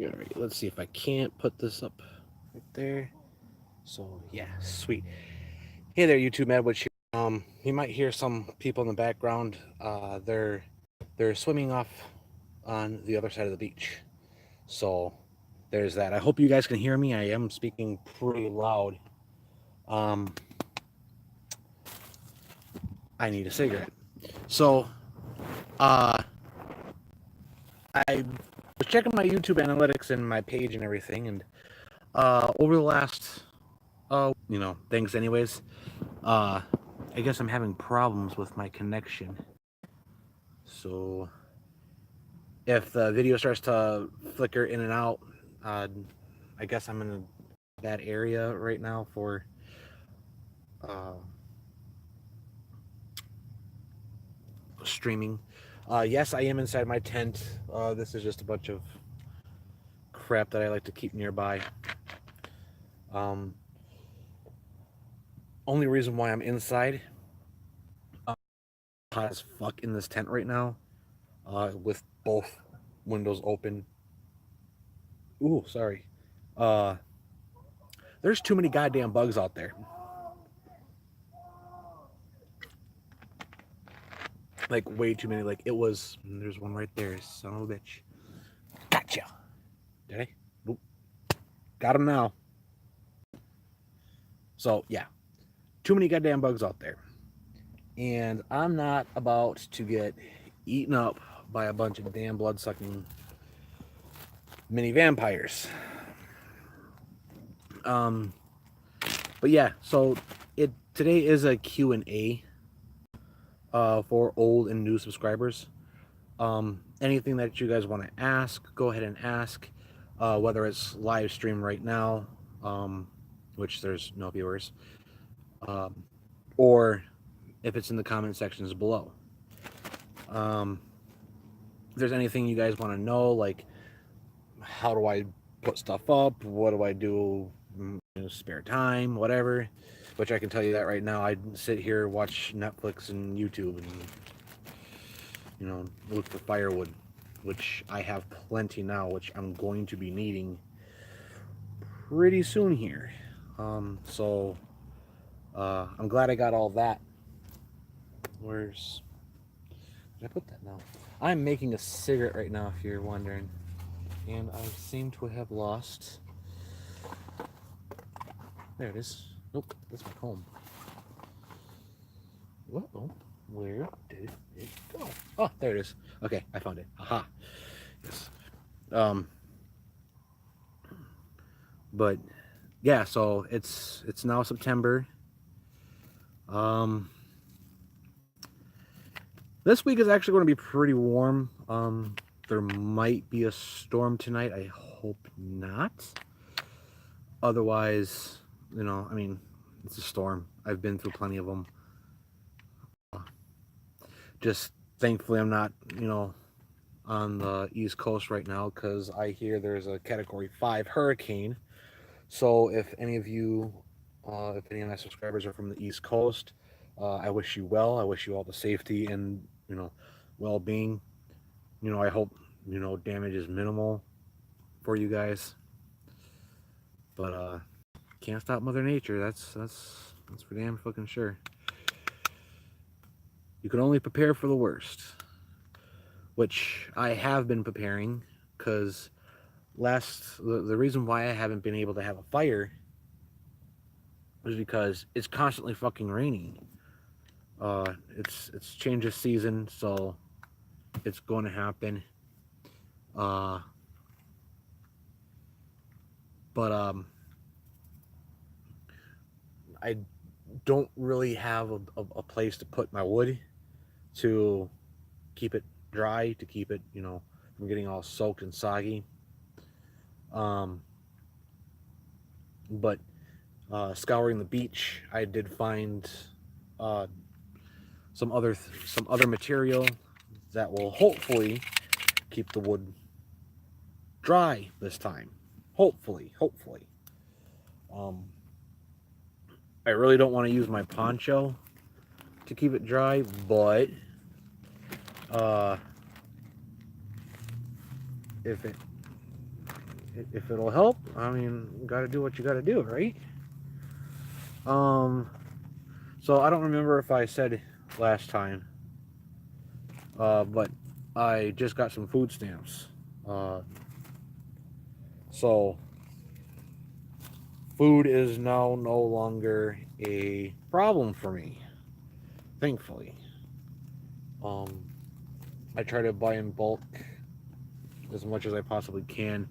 All right, let's see if I can't put this up right there. So yeah, sweet. Hey there, YouTube Mad Witch here. You might hear some people in the background. They're swimming off on the other side of the beach. So there's that. I hope you guys can hear me. I am speaking pretty loud. Um, I need a cigarette. So uh, I was checking my YouTube analytics and my page and everything, and over the last things anyways. I guess I'm having problems with my connection. So if the video starts to flicker in and out, uh, I guess I'm in a bad area right now for uh, streaming. Yes, I am inside my tent. This is just a bunch of crap that I like to keep nearby. Um, Only reason why I'm inside, hot as fuck in this tent right now, with both windows open. Ooh, sorry. Uh, there's too many goddamn bugs out there. Like way too many. Like it was. There's one right there. Son of a bitch. Gotcha. Did I? Nope. Got him now. So yeah, too many goddamn bugs out there, and I'm not about to get eaten up by a bunch of damn blood-sucking mini vampires. Um, but yeah, so today is a Q&A for old and new subscribers. Anything that you guys want to ask, go ahead and ask. Whether it's live stream right now, which there's no viewers, or if it's in the comment sections below. If there's anything you guys want to know, like how do I put stuff up, what do I do in spare time, whatever, which I can tell you that right now, I sit here, watch Netflix and YouTube, and look for firewood, which I have plenty now, which I'm going to be needing pretty soon here. So I'm glad I got all that. Where's did I put that now? I'm making a cigarette right now, if you're wondering, and I seem to have lost. There it is. Nope, that's my comb. Whoa, where did it go? Oh, there it is. Okay, I found it. Aha. Yes. But yeah, so it's now September. This week is actually going to be pretty warm. There might be a storm tonight. I hope not. Otherwise, I mean, it's a storm. I've been through plenty of them. Just thankfully, I'm not, on the East Coast right now, because I hear there's a Category 5 hurricane. So if any of you, if any of my subscribers are from the East Coast, I wish you well. I wish you all the safety and, well-being. I hope, damage is minimal for you guys. But can't stop Mother Nature. That's for damn fucking sure. You can only prepare for the worst, which I have been preparing, because the reason why I haven't been able to have a fire is because it's constantly fucking raining. It's change of season, so it's going to happen. But I don't really have a place to put my wood to keep it dry, to keep it, from getting all soaked and soggy. But scouring the beach, I did find some other material that will hopefully keep the wood dry this time. Hopefully. I really don't want to use my poncho to keep it dry, but if it if it'll help, I mean, you gotta do what you gotta do, right? Um, so I don't remember if I said last time, but I just got some food stamps. Uh, so food is now no longer a problem for me, thankfully. Um, I try to buy in bulk as much as I possibly can,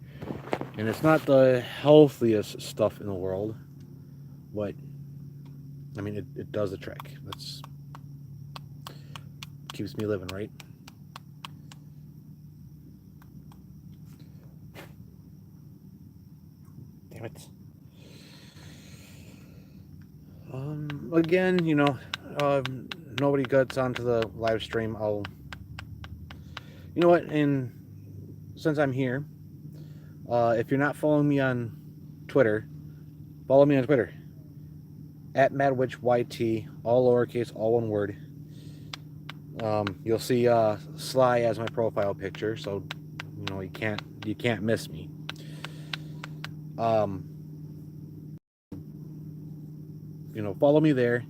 and it's not the healthiest stuff in the world, but I mean, it does the trick. That's keeps me living, right? Damn it. Again, uh, nobody gets onto the live stream. You know what? And since I'm here, if you're not following me on Twitter, follow me on Twitter at MadWitchYT, all lowercase, all one word. You'll see Sly as my profile picture, so you can't miss me. Follow me there.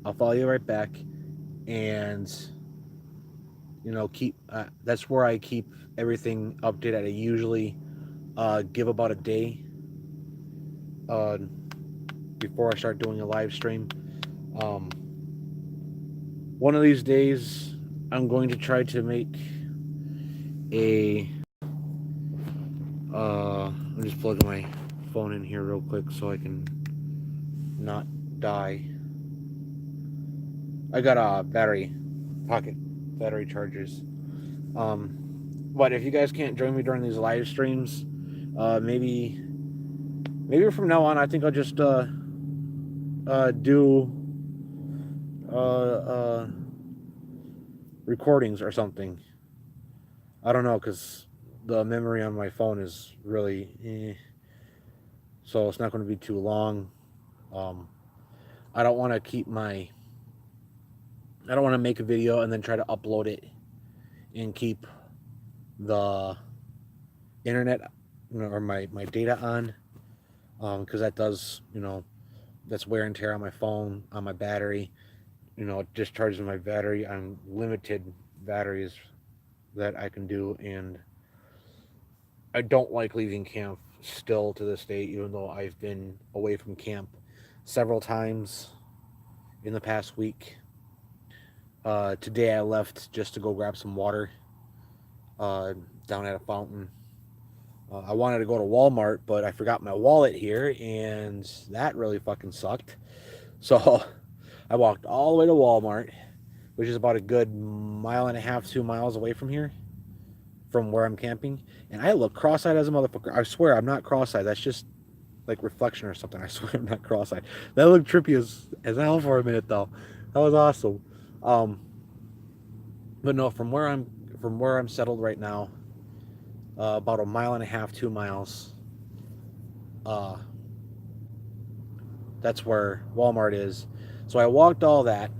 I'll follow you right back, and keep. That's where I keep everything updated. I usually give about a day before I start doing a live stream. One of these days, I'm going to try to make a. I'm just plugging my phone in here real quick so I can not die. I got a pocket battery chargers. But if you guys can't join me during these live streams, maybe from now on, I think I'll just do recordings or something. I don't know, because the memory on my phone is really so it's not going to be too long. I don't want to I don't want to make a video and then try to upload it and keep the internet or my data on, because that does, that's wear and tear on my phone, on my battery. It discharges my battery on limited batteries that I can do, and I don't like leaving camp still to this day, even though I've been away from camp several times in the past week. Today I left just to go grab some water down at a fountain. I wanted to go to Walmart, but I forgot my wallet here, and that really fucking sucked. So I walked all the way to Walmart, which is about a good 1.5 2 miles away from here, from where I'm camping, and I look cross-eyed as a motherfucker. I swear I'm not cross-eyed. That's just like reflection or something. I swear I'm not cross-eyed. That looked trippy as hell for a minute though. That was awesome. But no, from where I'm settled right now, about 1.5 2 miles. That's where Walmart is. So I walked all that.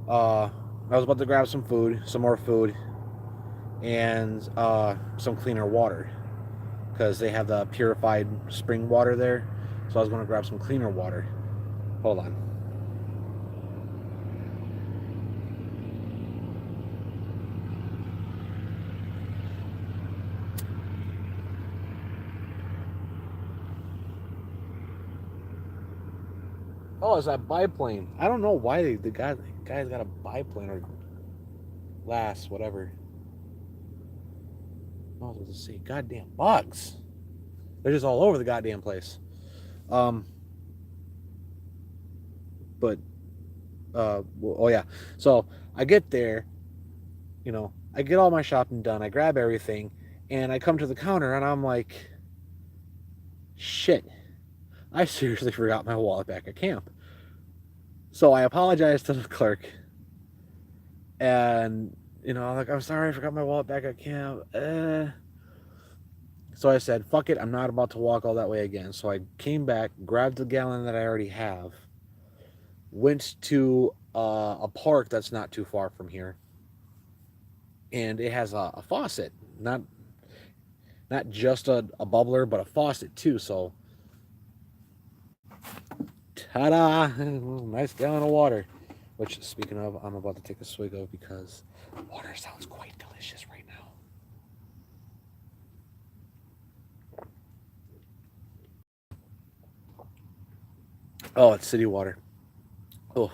I was about to grab some more food, and some cleaner water, because they have the purified spring water there. So I was going to grab some cleaner water. Hold on. Oh, it's that biplane. I don't know why the guy's got a biplane or glass, whatever. I was supposed to say, goddamn bugs. They're just all over the goddamn place. But oh yeah. So I get there, I get all my shopping done. I grab everything, and I come to the counter, and I'm like, shit. I seriously forgot my wallet back at camp. So I apologized to the clerk, and I'm like, I'm sorry, I forgot my wallet back at camp. So I said, fuck it, I'm not about to walk all that way again. So I came back, grabbed the gallon that I already have, went to a park that's not too far from here, and it has a faucet. not just a bubbler, but a faucet too. So, ta-da! Nice gallon of water. Which, speaking of, I'm about to take a swig of because water sounds quite delicious right now. Oh, it's city water. Oh,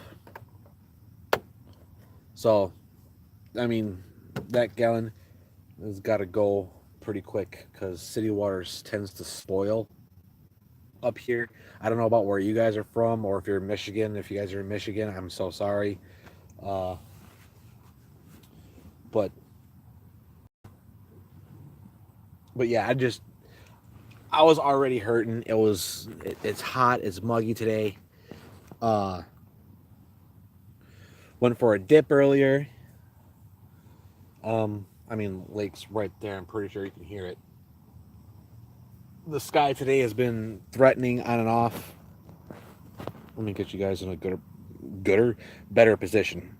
so I mean, that gallon has got to go pretty quick because city waters tends to spoil up here. I don't know about where you guys are from or if you're in Michigan. If you guys are in Michigan, I'm so sorry. Uh, but yeah, I was already hurting. It's hot. It's muggy today. Uh, went for a dip earlier. I mean, lake's right there. I'm pretty sure you can hear it. The sky today has been threatening on and off. Let me get you guys in a better position.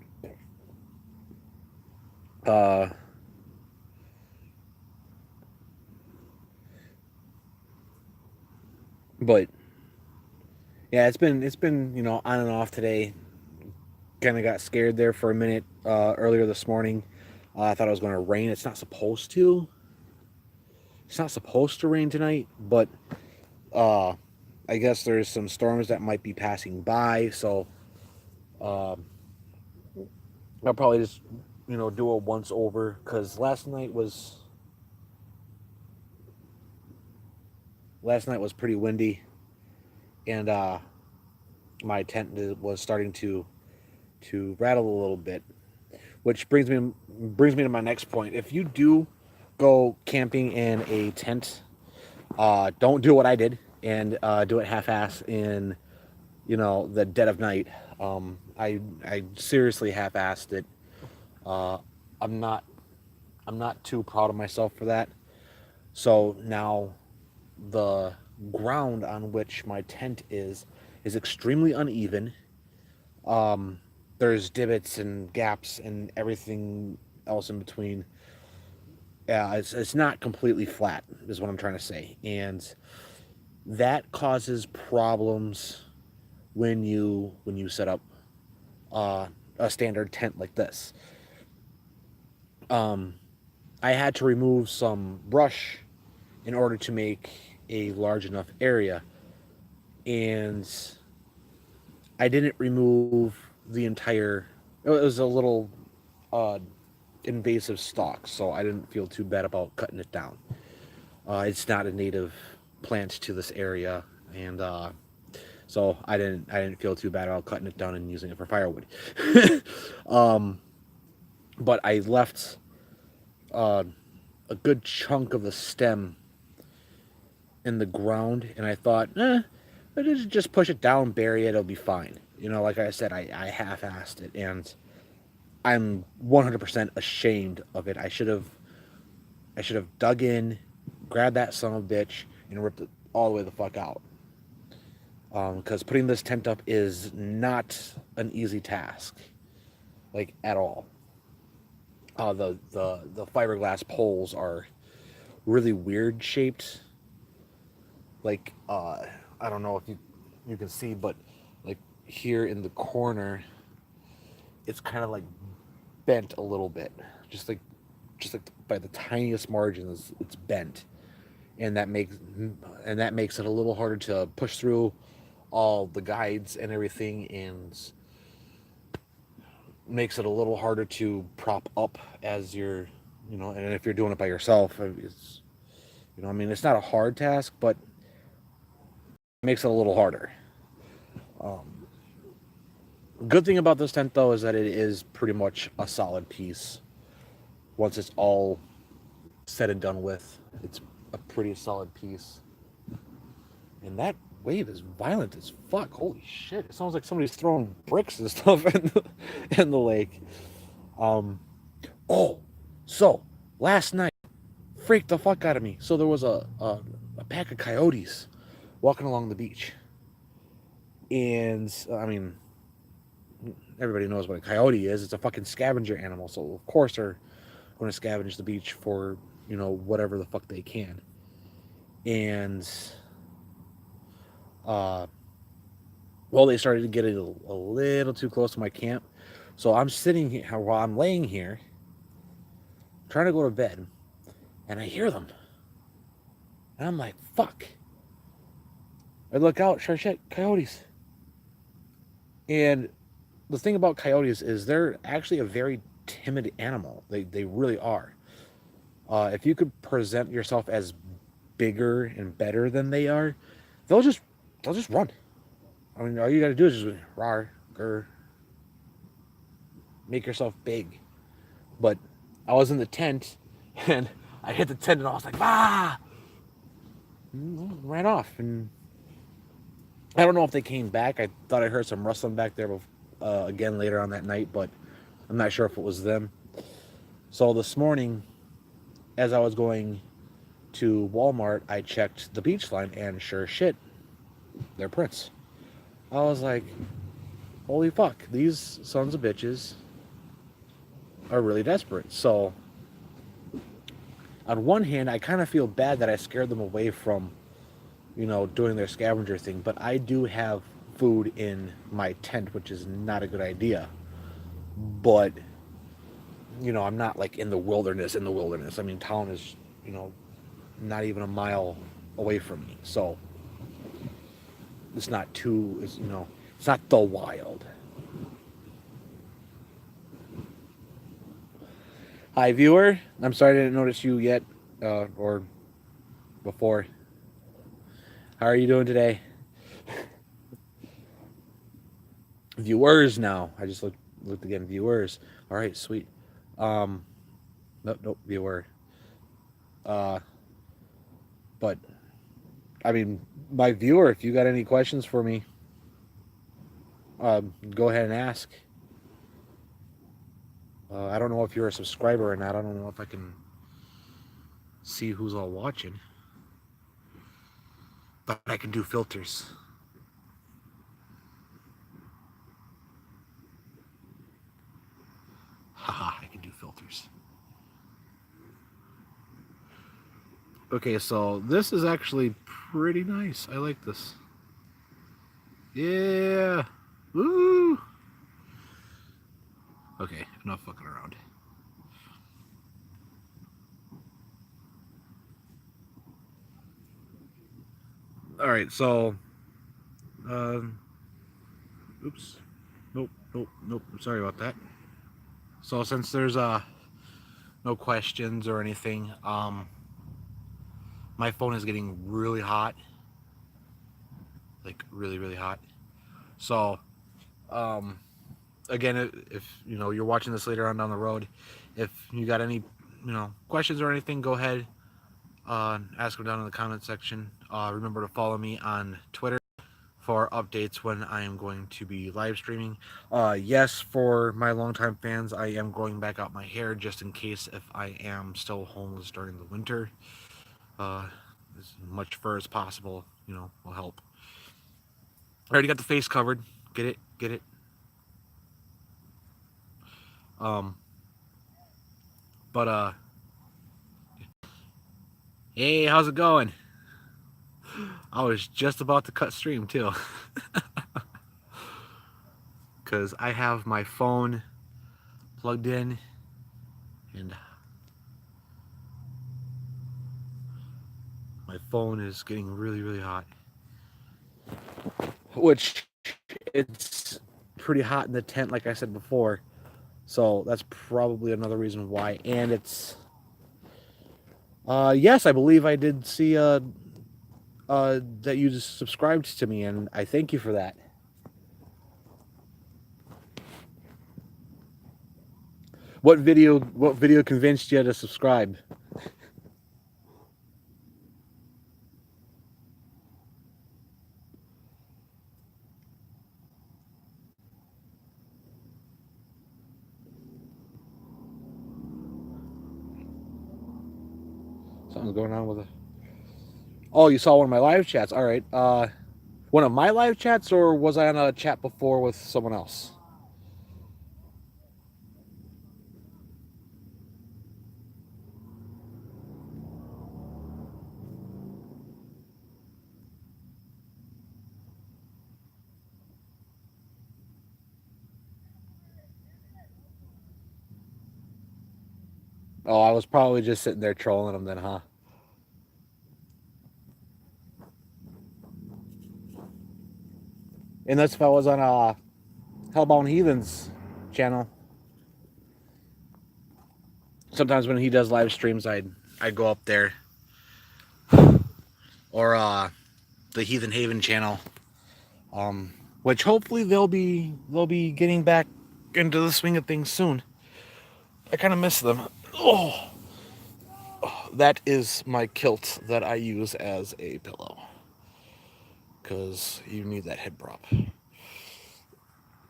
Uh, but yeah, it's been on and off today. Kind of got scared there for a minute earlier this morning. I thought it was going to rain. It's not supposed to. It's not supposed to rain tonight, but uh, I guess there's some storms that might be passing by. So uh, I'll probably just do it once over because last night was pretty windy, and my tent was starting to rattle a little bit, which brings me to my next point. If you do go camping in a tent, don't do what I did and do it half-ass in the dead of night. I seriously half-assed it. Uh, I'm not too proud of myself for that. So now the ground on which my tent is extremely uneven. There's divots and gaps and everything else in between. Yeah, it's not completely flat, is what I'm trying to say, and that causes problems when you set up a standard tent like this. Um, I had to remove some brush in order to make a large enough area, and I didn't remove the entire. It was a little uh, invasive stalk, so I didn't feel too bad about cutting it down. It's not a native plant to this area, and so I didn't feel too bad about cutting it down and using it for firewood. um, but I left uh, a good chunk of the stem in the ground, and I thought, just push it down, bury it, it'll be fine. Like I said, I half-assed it, and I'm 100% ashamed of it. I should have dug in, grabbed that son of a bitch, and ripped it all the way the fuck out. Because putting this tent up is not an easy task, like at all. The fiberglass poles are really weird shaped. Like I don't know if you can see, but like here in the corner, it's kind of like bent a little bit, just like by the tiniest margins, it's bent, and that makes it a little harder to push through all the guides and everything, and makes it a little harder to prop up as and if you're doing it by yourself, it's I mean, it's not a hard task, but it makes it a little harder. Um, Good thing about this tent though is that it is pretty much a solid piece. Once it's all said and done with, it's a pretty solid piece. And that wave is violent as fuck. Holy shit! It sounds like somebody's throwing bricks and stuff in the lake. Um, oh, so last night freaked the fuck out of me. So there was a pack of coyotes walking along the beach, and I mean, everybody knows what a coyote is. It's a fucking scavenger animal, so of course they're going to scavenge the beach for whatever the fuck they can. And uh, well, they started to get a little too close to my camp. So I'm sitting here while I'm laying here, trying to go to bed, and I hear them. And I'm like, fuck. I look out, sure shit, coyotes. And the thing about coyotes is they're actually a very timid animal. They really are. If you could present yourself as bigger and better than they are, they'll just they'll just run. I mean, all you got to do is just rar, grr, make yourself big. But I was in the tent, and I hit the tent, and I was like, ah, ran off. And I don't know if they came back. I thought I heard some rustling back there again later on that night, but I'm not sure if it was them. So this morning, as I was going to Walmart, I checked the beach line, and sure shit, they're prints. I was like, holy fuck, these sons of bitches are really desperate. So, on one hand, I kind of feel bad that I scared them away from, doing their scavenger thing, but I do have food in my tent, which is not a good idea. But, I'm not like in the wilderness. I mean, town is, not even a mile away from me. So, it's not too, it's not the wild. Hi, viewer. I'm sorry I didn't notice you yet, or before. How are you doing today? Viewers now. I just looked again. Viewers. All right, sweet. Um, nope, viewer. Uh, but I mean, my viewer, if you got any questions for me, go ahead and ask. I don't know if you're a subscriber or not. I don't know if I can see who's all watching, but I can do filters. Haha, I can do filters. Okay, so this is actually pretty nice. I like this. Yeah. Woo. Okay, enough fucking around. All right, so, oops, nope. I'm sorry about that. So since there's no questions or anything, my phone is getting really hot, like really hot. So, um, again, if you're watching this later on down the road, if you got any questions or anything, go ahead, ask them down in the comment section. Remember to follow me on Twitter for updates when I am going to be live streaming. Yes, for my longtime fans, I am growing back out my hair just in case if I am still homeless during the winter. As much fur as possible, will help. I already got the face covered. Get it. Um, but hey, how's it going? I was just about to cut stream too, because I have my phone plugged in, and my phone is getting really hot. Which it's pretty hot in the tent, like I said before. So that's probably another reason why. And it's yes, I believe I did see that you just subscribed to me, and I thank you for that. What video convinced you to subscribe? Something's going on with it. Oh, you saw one of my live chats. All right. One of my live chats, or was I on a chat before with someone else? Oh, I was probably just sitting there trolling them then, huh? And that's if I was on Hellbound Heathens channel. Sometimes when he does live streams, I'd go up there, or the Heathen Haven channel, which hopefully they'll be getting back into the swing of things soon. I kind of miss them. Oh, that is my kilt that I use as a pillow, because you need that head prop.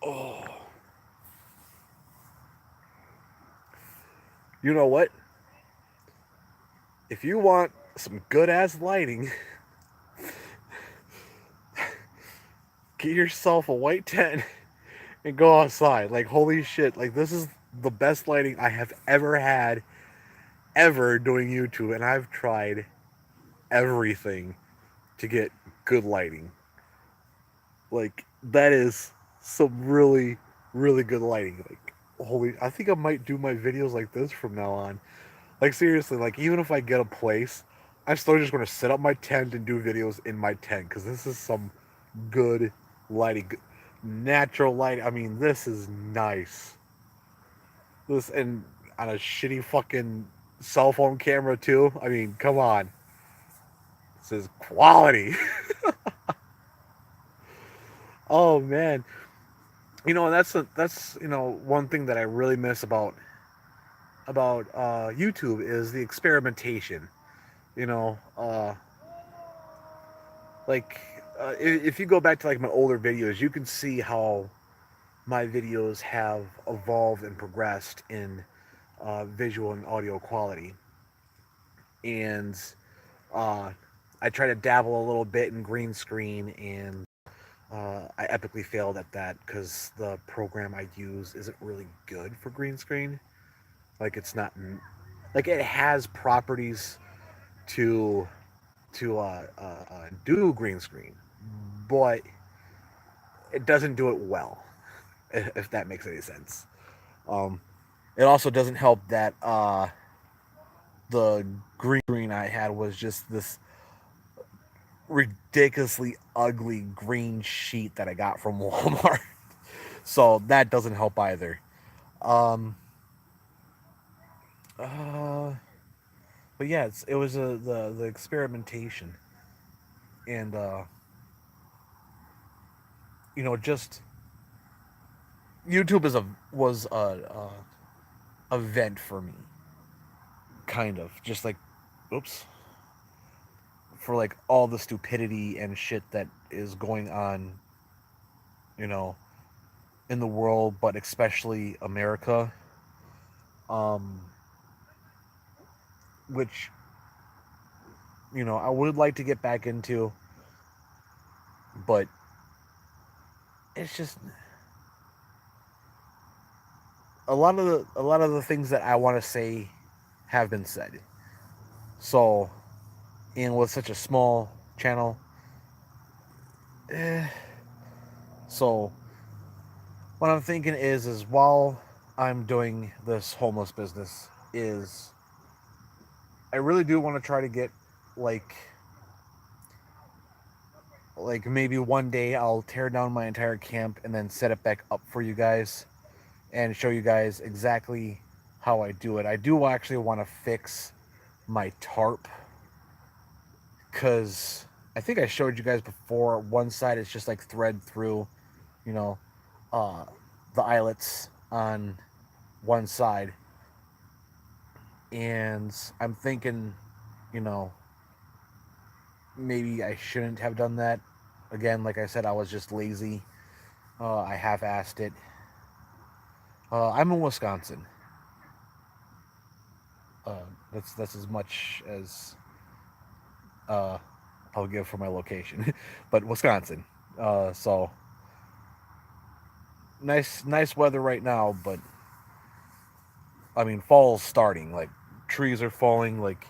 Oh, you know what? If you want some good ass lighting, get yourself a white tent and go outside. Like, holy shit, like, this is the best lighting I have ever had, ever, doing YouTube, and I've tried everything to get good lighting. Like, that is some really, really good lighting. Like, holy, I think I might do my videos like this from now on. Like, seriously, like, even if I get a place, I'm still just going to set up my tent and do videos in my tent, because this is some good lighting, natural light. I mean, this is nice. This, and on a shitty fucking cell phone camera too. I mean, come on. This is quality. Oh man. That's one thing that I really miss about YouTube is the experimentation. You know, like if you go back to like my older videos, you can see how my videos have evolved and progressed in visual and audio quality. And uh, I try to dabble a little bit in green screen, and I epically failed at that because the program I use isn't really good for green screen. Like, it's not, like, it has properties to do green screen, but it doesn't do it well. If that makes any sense. Um, it also doesn't help that the green screen I had was just this ridiculously ugly green sheet that I got from Walmart. So that doesn't help either. Um, uh, but yeah, it was the experimentation, and just YouTube was a vent for me, kind of just like, oops, for like all the stupidity and shit that is going on, you know, in the world, but especially America. Um, which I would like to get back into, but it's just a lot of the things that I want to say have been said. So, and with such a small channel, eh. So what I'm thinking is while I'm doing this homeless business, is I really do want to try to get like maybe one day I'll tear down my entire camp and then set it back up for you guys and show you guys exactly how I do it. I do actually want to fix my tarp, because I think I showed you guys before. One side is just like thread through, you know, uh, the eyelets on one side, and I'm thinking, you know, maybe I shouldn't have done that. Again, like I said, I was just lazy. I half-assed it. I'm in Wisconsin. That's as much as I'll give for my location, but Wisconsin. So nice weather right now, but I mean, fall's starting. Like, trees are falling. Like,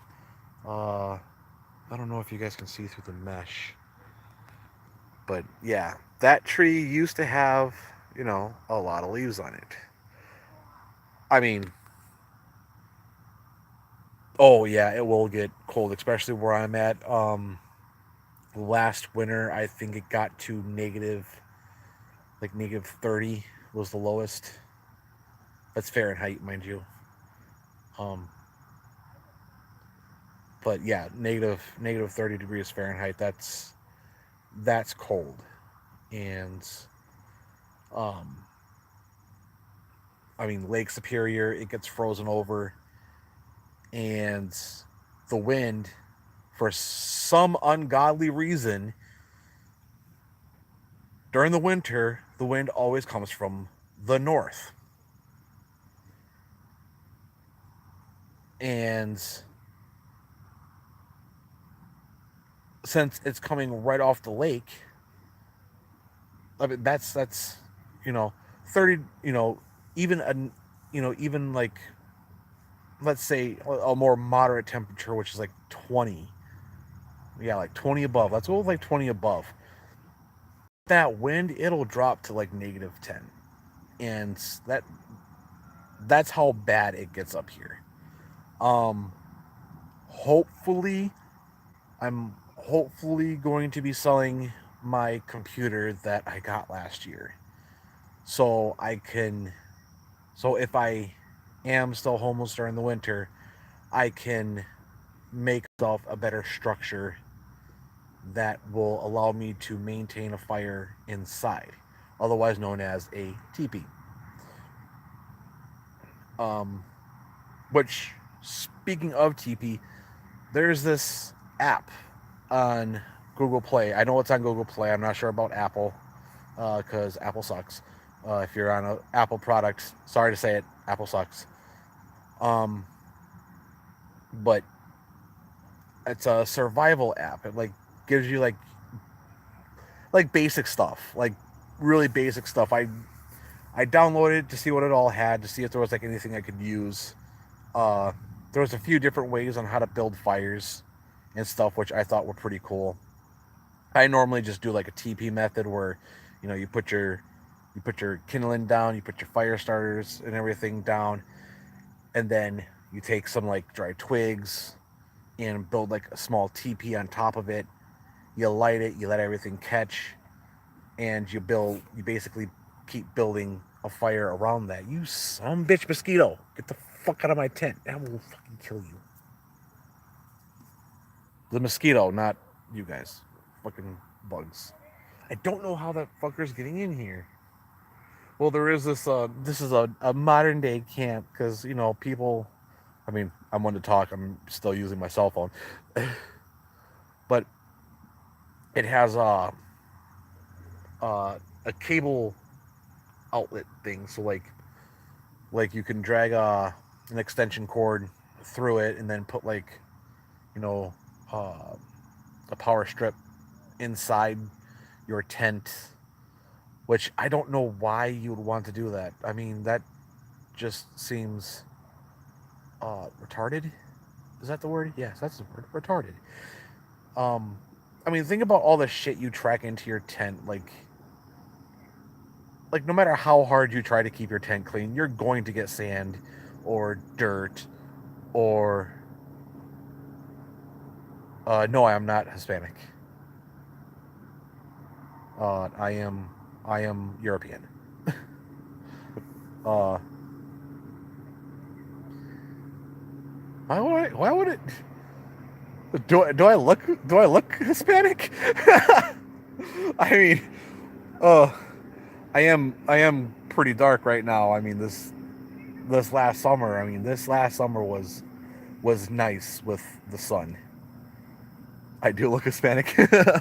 I don't know if you guys can see through the mesh, but yeah, that tree used to have a lot of leaves on it. I mean, Oh yeah, it will get cold, especially where I'm at. Last winter I think it got to -30 was the lowest. That's Fahrenheit, mind you. Um, but yeah, negative 30 degrees Fahrenheit. That's cold, and um, I mean Lake Superior, it gets frozen over, and the wind, for some ungodly reason, during the winter, the wind always comes from the north, and since it's coming right off the lake, I mean that's you know 30 even a even like let's say a more moderate temperature, which is like 20. Yeah, like 20 above. Let's go with like 20 above. That wind, it'll drop to like -10, and that's how bad it gets up here. Um, hopefully, I'm hopefully going to be selling my computer that I got last year, so I can. So if I am still homeless during the winter, I can make myself a better structure that will allow me to maintain a fire inside, otherwise known as a teepee. Um, which, speaking of teepee, there's this app on Google Play. I know it's on Google Play. I'm not sure about Apple because Apple sucks. If you're on a Apple product, sorry to say it, Apple sucks. Um, but it's a survival app. It like gives you like basic stuff, like really basic stuff. I downloaded it to see what it all had, to see if there was like anything I could use. Uh, there was a few different ways on how to build fires and stuff, which I thought were pretty cool. I normally just do like a TP method where, you put your kindling down, you put your fire starters and everything down, and then you take some like dry twigs and build like a small TP on top of it. You light it, you let everything catch, and you basically keep building a fire around that. You some bitch mosquito, get the fuck out of my tent. That will fucking kill you. The mosquito, not you guys. Fucking bugs. I don't know how that fucker's getting in here. Well, there is this. This is a modern day camp because people. I mean, I'm one to talk. I'm still using my cell phone, but it has a cable outlet thing. So like you can drag an extension cord through it and then put like you know uh, a power strip inside your tent, which I don't know why you would want to do that. I mean, that just seems retarded. Is that the word? Yes, that's the word. Retarded. Um, I mean, think about all the shit you track into your tent. Like no matter how hard you try to keep your tent clean, you're going to get sand or dirt or no, I am not Hispanic. I am European. Uh, why would it do I look Hispanic? I mean, uh, I am pretty dark right now. I mean this last summer. I mean this last summer was nice with the sun. I do look Hispanic.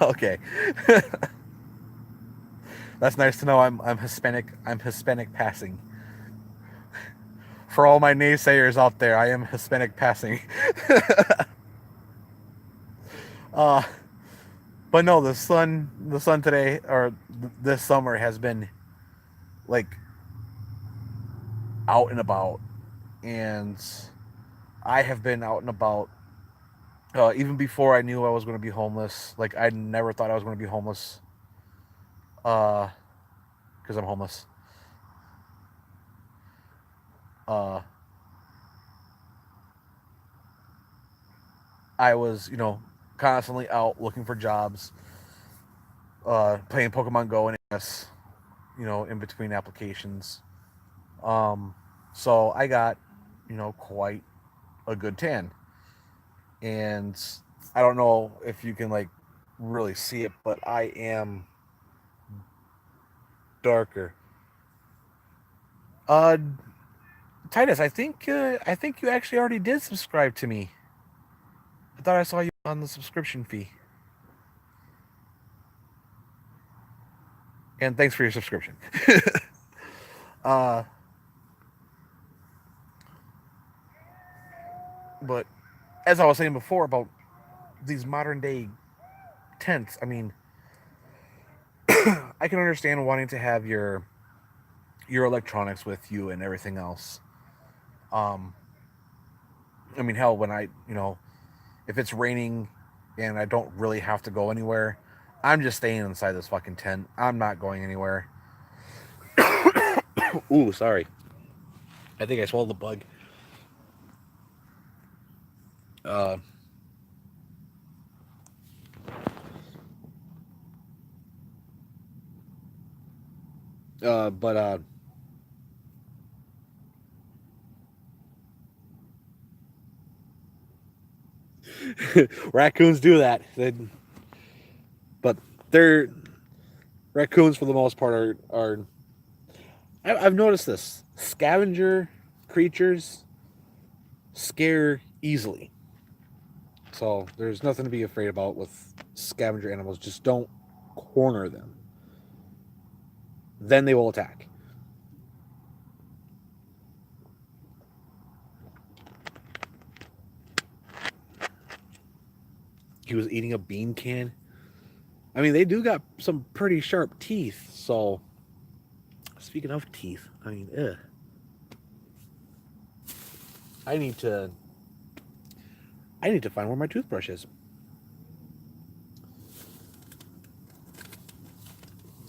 Okay, that's nice to know. I'm Hispanic. I'm Hispanic passing. For all my naysayers out there, I am Hispanic passing. uh, but no, the sun today or this summer has been like out and about, and I have been out and about even before I knew I was going to be homeless. Like I never thought I was going to be homeless because I'm homeless. Uh, I was, constantly out looking for jobs, playing Pokemon Go and S, in between applications. Um, so I got, quite a good tan. And I don't know if you can like really see it, but I am darker. Uh, Titus, I think you actually already did subscribe to me. I thought I saw you on the subscription fee. And thanks for your subscription. uh, but as I was saying before about these modern day tents, I mean, I can understand wanting to have your electronics with you and everything else. Um, I mean, hell, when if it's raining and I don't really have to go anywhere, I'm just staying inside this fucking tent. I'm not going anywhere. Ooh, sorry. I think I swallowed the bug. Uh, but raccoons do that. But they're raccoons for the most part are. I've noticed this. Scavenger creatures scare easily. So there's nothing to be afraid about with scavenger animals. Just don't corner them. Then they will attack. He was eating a bean can. I mean, they do got some pretty sharp teeth. So, speaking of teeth, I mean, I need to. I need to find where my toothbrush is.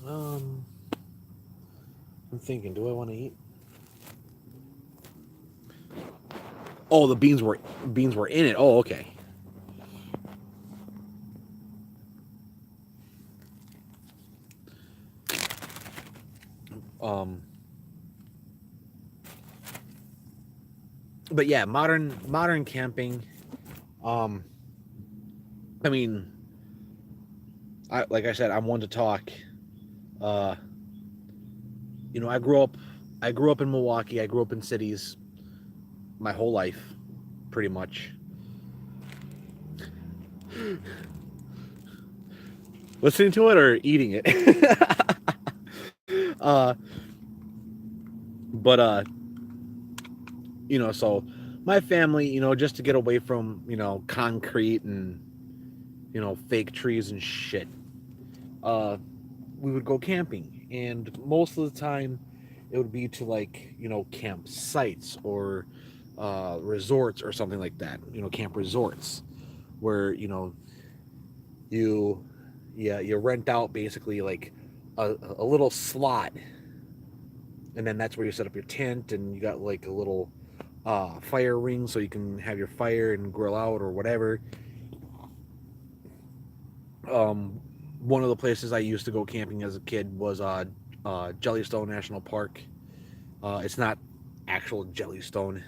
Um, I'm thinking, do I want to eat? Oh, the beans were in it. Oh, okay. Um, but yeah, modern camping. Um, I mean, like I said, I'm one to talk. Uh, I grew up in Milwaukee. I grew up in cities my whole life, pretty much. Listening to it or eating it. uh, but so my family, just to get away from concrete and fake trees and shit. Uh, we would go camping, and most of the time, it would be to like camp sites or resorts or something like that. Camp resorts where you yeah you rent out basically like a little slot, and then that's where you set up your tent, and you got like a little fire ring so you can have your fire and grill out or whatever. um One of the places I used to go camping as a kid was Jellystone National Park. It's not actual Jellystone.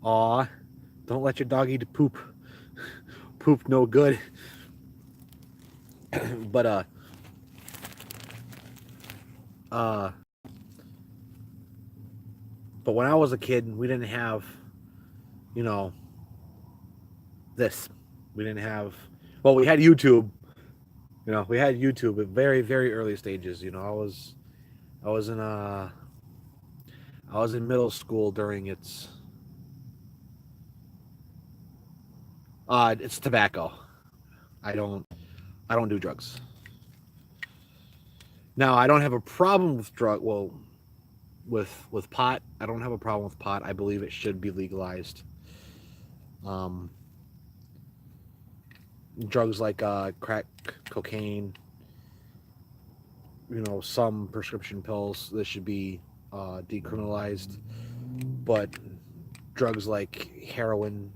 Aw, don't let your dog eat poop. Poop no good. But uh but when I was a kid, we didn't have, you know, this. We didn't have, well, we had YouTube. We had YouTube at very, very early stages. I was in I was in middle school during it's tobacco. I don't I don't do drugs. Now, I don't have a problem with with pot. I don't have a problem with pot. I believe it should be legalized. Um, Drugs like crack cocaine, some prescription pills, this should be decriminalized. But drugs like heroin,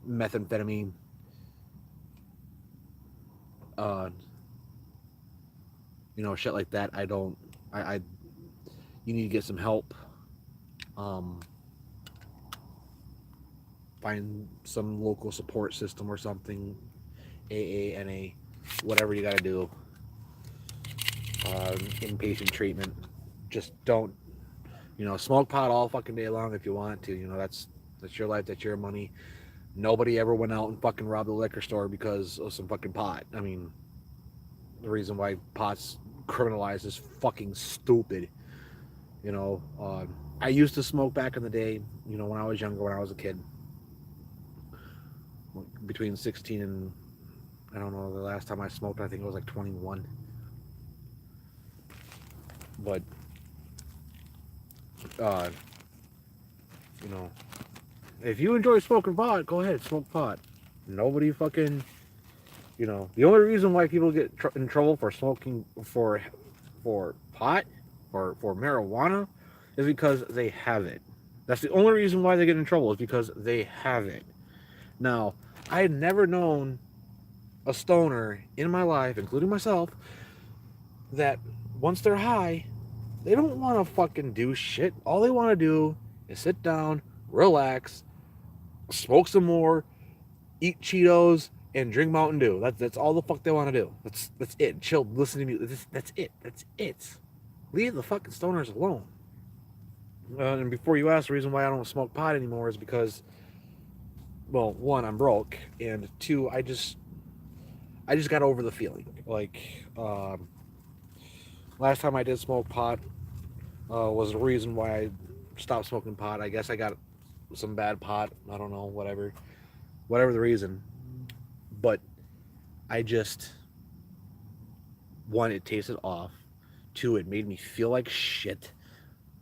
methamphetamine, uh, shit like that. You need to get some help. Um, find some local support system or something, AA, NA, whatever you got to do. Inpatient treatment. Just don't, smoke pot all fucking day long if you want to. That's your life, that's your money. Nobody ever went out and fucking robbed a liquor store because of some fucking pot. I mean, the reason why pot's criminalized is fucking stupid. I used to smoke back in the day, when I was younger, when I was a kid. Between 16 and, I don't know, the last time I smoked, I think it was like 21. But, uh, if you enjoy smoking pot, go ahead, smoke pot. Nobody fucking, the only reason why people get in trouble for smoking for pot or for marijuana is because they have it. That's the only reason why they get in trouble, is because they have it. Now, I had never known a stoner in my life, including myself, that once they're high, they don't want to fucking do shit. All they want to do is sit down, relax, smoke some more, eat Cheetos, and drink Mountain Dew. That's all the fuck they want to do. That's it. Chill, listen to music. That's it. That's it. Leave the fucking stoners alone. And before you ask, the reason why I don't smoke pot anymore is because, well, one, I'm broke, and two, I just got over the feeling. Like, last time I did smoke pot was the reason why I stopped smoking pot. I guess I got some bad pot. I don't know, whatever the reason. But I just, one, it tasted off. Two, it made me feel like shit.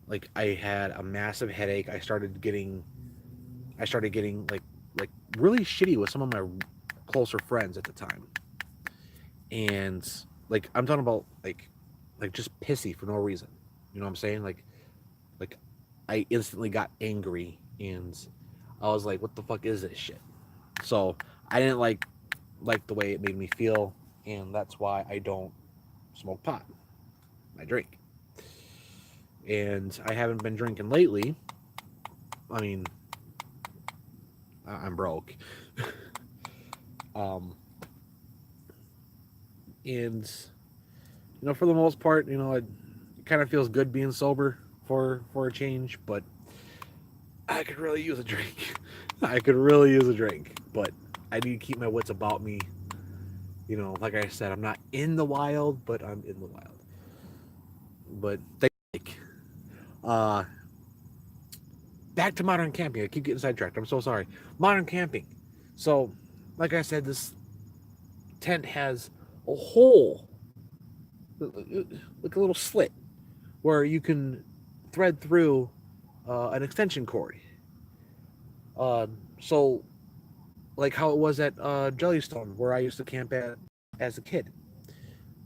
Like I had a massive headache. I started getting like really shitty with some of my closer friends at the time. And like I'm talking about like just pissy for no reason. You know what I'm saying? Like I instantly got angry and I was like, what the fuck is this shit? So I didn't like the way it made me feel, and that's why I don't smoke pot. I drink. And I haven't been drinking lately. I mean, I'm broke. And for the most part, it kind of feels good being sober for a change, but I could really use a drink. I could really use a drink, but I need to keep my wits about me. Like I said, I'm not in the wild, but I'm in the wild. But uh back to modern camping. I keep getting sidetracked. I'm so sorry. Modern camping. So, like I said, this tent has a hole, like a little slit, where you can thread through an extension cord. So, like how it was at Jellystone, where I used to camp at as a kid,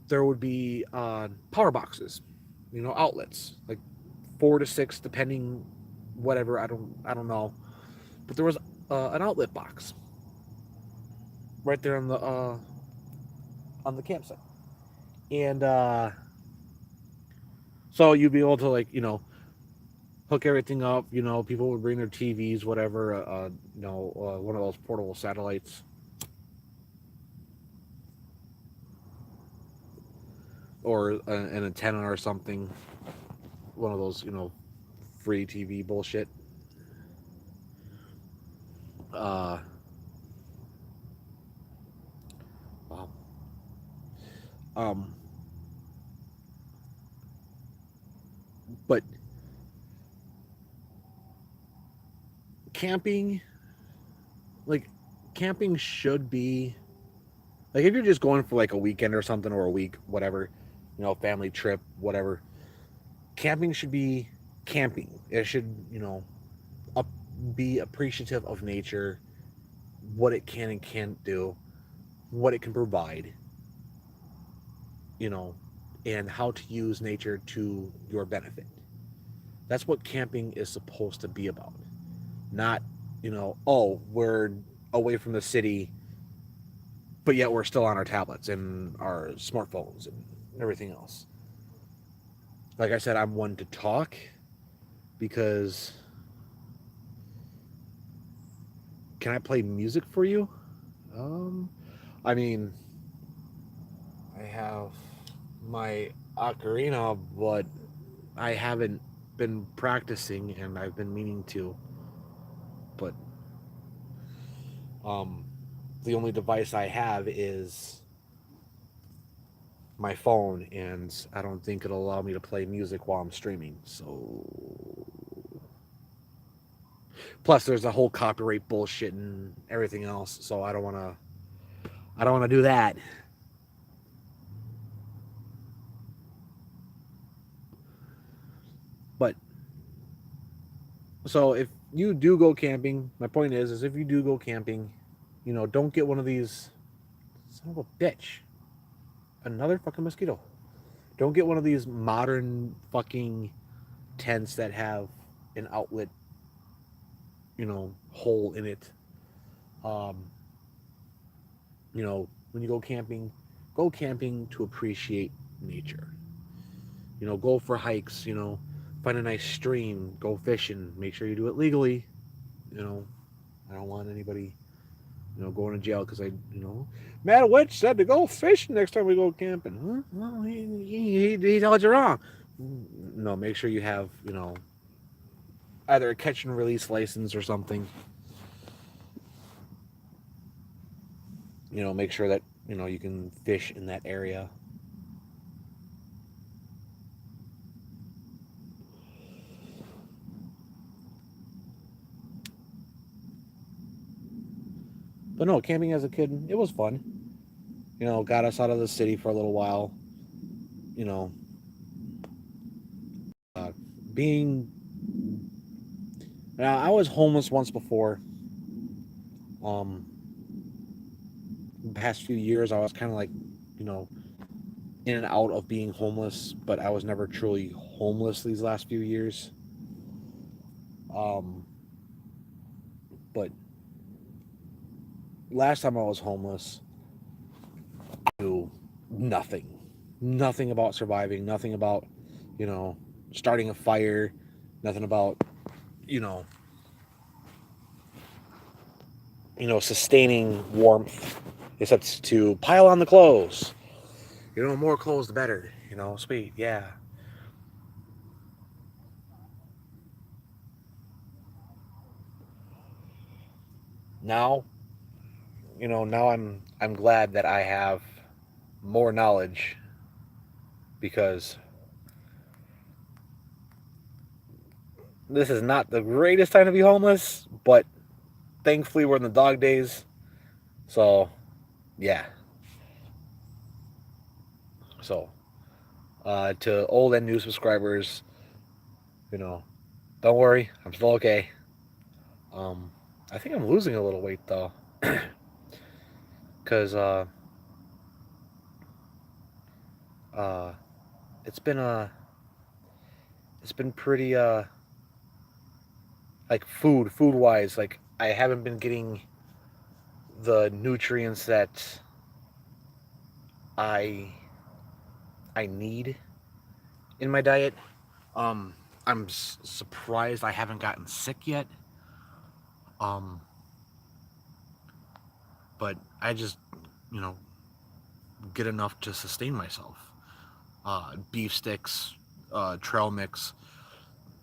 there would be power boxes, outlets, like 4 to 6, depending, whatever. I don't know, but there was an outlet box right there on the campsite, and so you'd be able to hook everything up. People would bring their TVs, whatever. One of those portable satellites, or an antenna or something. One of those, free TV bullshit. Wow. Um, but camping, camping should be like, if you're just going for like a weekend or something, or a week, whatever, family trip, whatever. Camping should be camping. It should, be appreciative of nature, what it can and can't do, what it can provide, and how to use nature to your benefit. That's what camping is supposed to be about. not, oh, we're away from the city, but yet we're still on our tablets and our smartphones and everything else. Like I said, I'm one to talk because can I play music for you? Um, I mean, I have my ocarina, but I haven't been practicing and I've been meaning to. But um, the only device I have is my phone, and I don't think it'll allow me to play music while I'm streaming. So, plus there's a whole copyright bullshit and everything else. So I don't want to. I don't want to do that. But so if you do go camping, my point is if you do go camping, don't get one of these. Son of a bitch. Another fucking mosquito. Don't get one of these modern fucking tents that have an outlet, hole in it. Um, when you go camping to appreciate nature. Go for hikes, find a nice stream, go fishing, make sure you do it legally. You know, I don't want anybody, going to jail because Matt Witch said to go fishing next time we go camping. Huh? Well, he told you wrong. No, make sure you have, either a catch and release license or something. Make sure that, you can fish in that area. But no, camping as a kid, it was fun. Got us out of the city for a little while. You know, uh, being. Now, I was homeless once before. Um, the past few years, I was kind of like, you know, in and out of being homeless, but I was never truly homeless these last few years. Um, but last time I was homeless, I knew nothing. Nothing about surviving, nothing about, you know, starting a fire, nothing about, you know, sustaining warmth, except to pile on the clothes. More clothes the better. Sweet, yeah. Now, now I'm glad that I have more knowledge because this is not the greatest time to be homeless, but thankfully we're in the dog days. So, yeah. So, to old and new subscribers, you know, don't worry, I'm still okay. Um, I think I'm losing a little weight though, because uh, it's been it's been pretty like food wise, like I haven't been getting the nutrients that I I need in my diet. Um, I'm surprised I haven't gotten sick yet. Um, but I just, you know, get enough to sustain myself. Beef sticks, trail mix,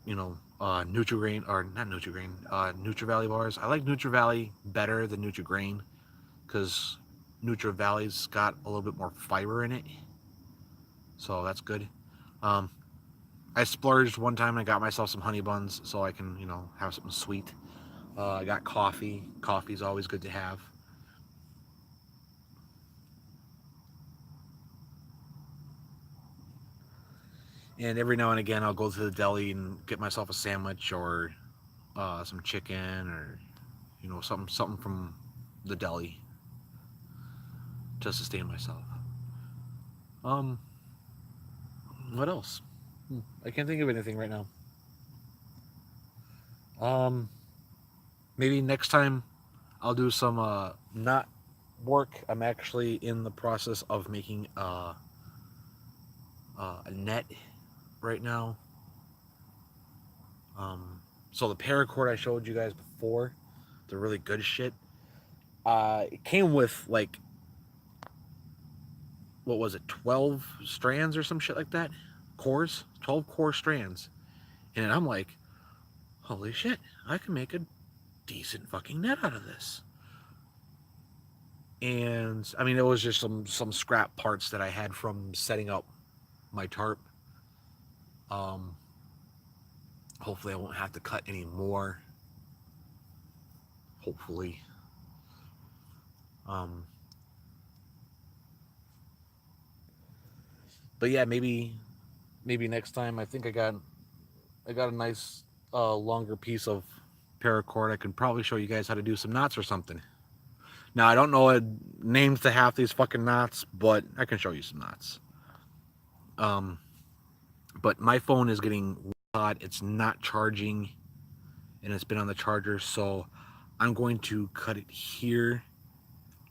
Nutrigrain or not Nutrigrain, Nutri-Valley bars. I like Nutri-Valley better than Nutri-Grain because Nutri-Valley's got a little bit more fiber in it, so that's good. Um, I splurged one time and I got myself some honey buns so I can, have something sweet. I got coffee. Coffee's always good to have. And every now and again, I'll go to the deli and get myself a sandwich or some chicken or something from the deli to sustain myself. Um, what else? I can't think of anything right now. Um, maybe next time I'll do some knot work. I'm actually in the process of making a net right now. So the paracord I showed you guys before, the really good shit. It came with like, what was it, 12 strands or some shit like that, cores, 12 core strands, and I'm like, holy shit, I can make a decent fucking net out of this. And I mean, it was just some scrap parts that I had from setting up my tarp. Um, Hopefully, I won't have to cut any more. Hopefully. Um, but yeah, maybe next time. I think I got a nice longer piece of paracord. I can probably show you guys how to do some knots or something. Now I don't know names to half these fucking knots, but I can show you some knots. Um, but my phone is getting hot. It's not charging, and it's been on the charger, so I'm going to cut it here.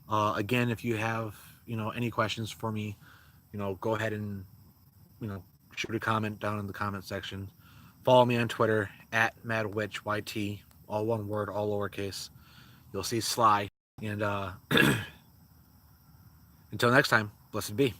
Again, if you have any questions for me, go ahead and shoot a comment down in the comment section. Follow me on Twitter at MadWitchYT, all one word, all lowercase. You'll see Sly. And until next time, blessed be.